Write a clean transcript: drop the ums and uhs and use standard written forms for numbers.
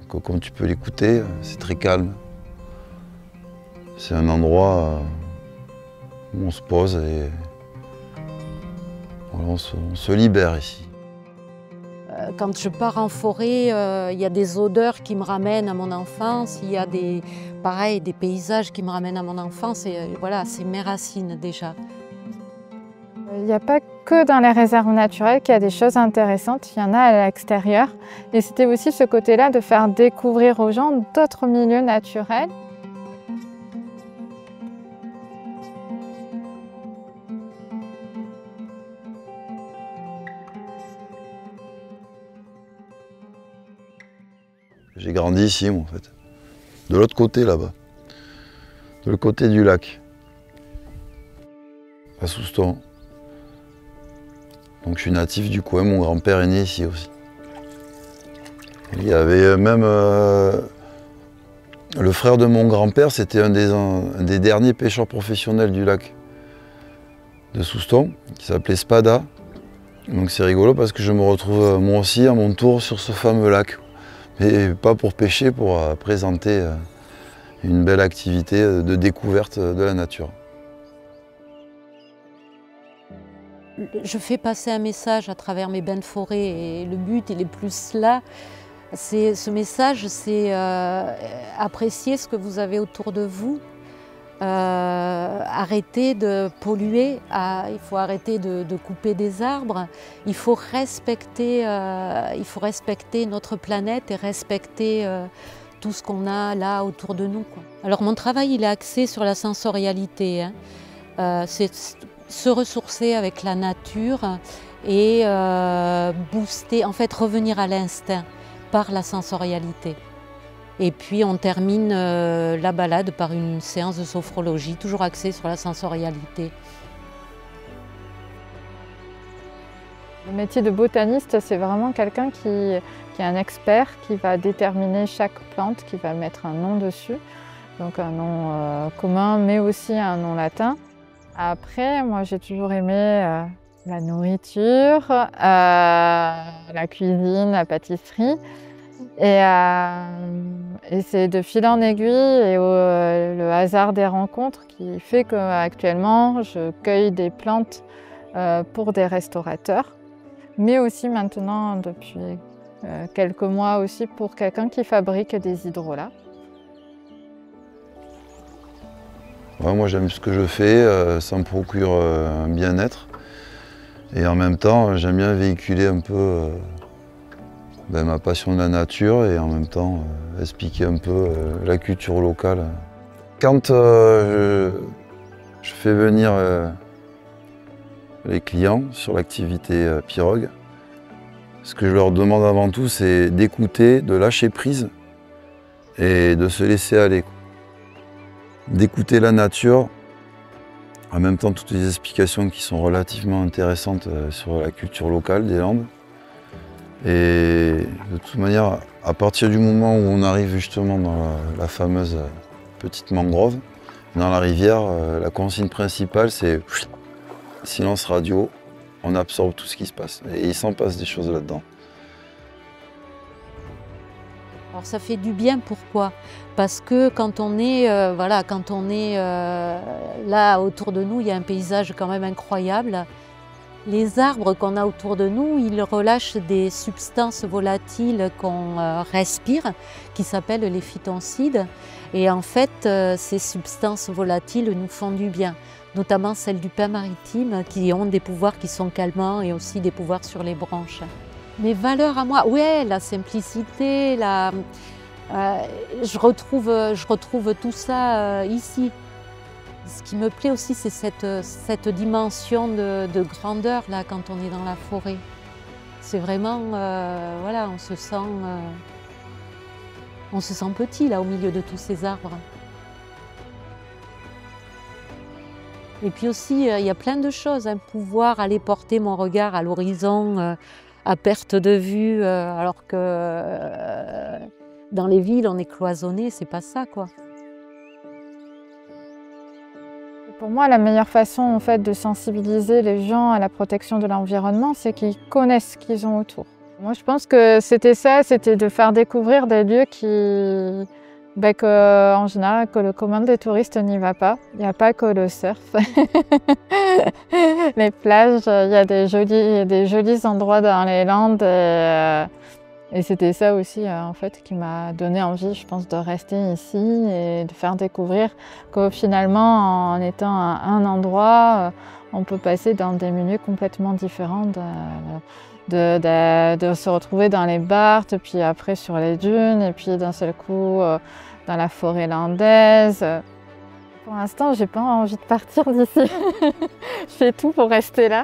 Comme tu peux l'écouter, c'est très calme. C'est un endroit où on se pose et voilà, on se libère ici. Quand je pars en forêt, il y a des odeurs qui me ramènent à mon enfance, il y a pareil, des paysages qui me ramènent à mon enfance, et voilà, c'est mes racines déjà. Il n'y a pas que dans les réserves naturelles qu'il y a des choses intéressantes, il y en a à l'extérieur. Et c'était aussi ce côté-là de faire découvrir aux gens d'autres milieux naturels. J'ai grandi ici, moi, en fait. De l'autre côté, là-bas. De l'autre côté du lac. À Souston. Donc je suis natif du coin, mon grand-père est né ici aussi. Il y avait même... le frère de mon grand-père, c'était un des derniers pêcheurs professionnels du lac de Souston, qui s'appelait Spada. Donc c'est rigolo parce que je me retrouve moi aussi à mon tour sur ce fameux lac. Mais pas pour pêcher, pour présenter une belle activité de découverte de la nature. Je fais passer un message à travers mes bains de forêt et le but, il est plus là. Ce message, c'est apprécier ce que vous avez autour de vous, arrêter de polluer, il faut arrêter de couper des arbres, il faut respecter notre planète et respecter tout ce qu'on a là autour de nous, quoi. Alors mon travail, il est axé sur la sensorialité, hein. C'est se ressourcer avec la nature et booster, en fait revenir à l'instinct par la sensorialité. Et puis on termine la balade par une séance de sophrologie, toujours axée sur la sensorialité. Le métier de botaniste, c'est vraiment quelqu'un qui est un expert, qui va déterminer chaque plante, qui va mettre un nom dessus, donc un nom commun, mais aussi un nom latin. Après, moi j'ai toujours aimé la nourriture, la cuisine, la pâtisserie. Et c'est de fil en aiguille et le hasard des rencontres qui fait qu'actuellement je cueille des plantes pour des restaurateurs, mais aussi maintenant depuis quelques mois aussi pour quelqu'un qui fabrique des hydrolats. Ouais, moi j'aime ce que je fais, ça me procure un bien-être et en même temps j'aime bien véhiculer un peu ma passion de la nature et en même temps expliquer un peu la culture locale. Quand je fais venir les clients sur l'activité pirogue, ce que je leur demande avant tout, c'est d'écouter, de lâcher prise et de se laisser aller. D'écouter la nature, en même temps toutes les explications qui sont relativement intéressantes sur la culture locale des Landes. Et de toute manière, à partir du moment où on arrive justement dans la fameuse petite mangrove, dans la rivière, la consigne principale c'est silence radio, on absorbe tout ce qui se passe. Et il s'en passe des choses là-dedans. Alors ça fait du bien, pourquoi? Parce que quand on est, là autour de nous, il y a un paysage quand même incroyable. Les arbres qu'on a autour de nous, ils relâchent des substances volatiles qu'on respire, qui s'appellent les phytoncides. Et en fait, ces substances volatiles nous font du bien, notamment celles du pin maritime, qui ont des pouvoirs qui sont calmants et aussi des pouvoirs sur les branches. Mes valeurs à moi, ouais, la simplicité, je retrouve tout ça ici. Ce qui me plaît aussi, c'est cette dimension de grandeur là, quand on est dans la forêt. C'est vraiment, voilà, on se sent petit là, au milieu de tous ces arbres. Et puis aussi, il y a plein de choses, hein, pouvoir aller porter mon regard à l'horizon, à perte de vue, alors que dans les villes, on est cloisonné, c'est pas ça, quoi. Pour moi, la meilleure façon en fait, de sensibiliser les gens à la protection de l'environnement, c'est qu'ils connaissent ce qu'ils ont autour. Moi, je pense que c'était ça, c'était de faire découvrir des lieux en général, que le commun des touristes n'y va pas. Il n'y a pas que le surf. Les plages, il y a des jolis endroits dans les Landes. Et c'était ça aussi, en fait, qui m'a donné envie, je pense, de rester ici et de faire découvrir que finalement, en étant à un endroit, on peut passer dans des milieux complètement différents. De se retrouver dans les Barthes, puis après sur les dunes, et puis d'un seul coup dans la forêt landaise. Pour l'instant, j'ai pas envie de partir d'ici. Je fais tout pour rester là.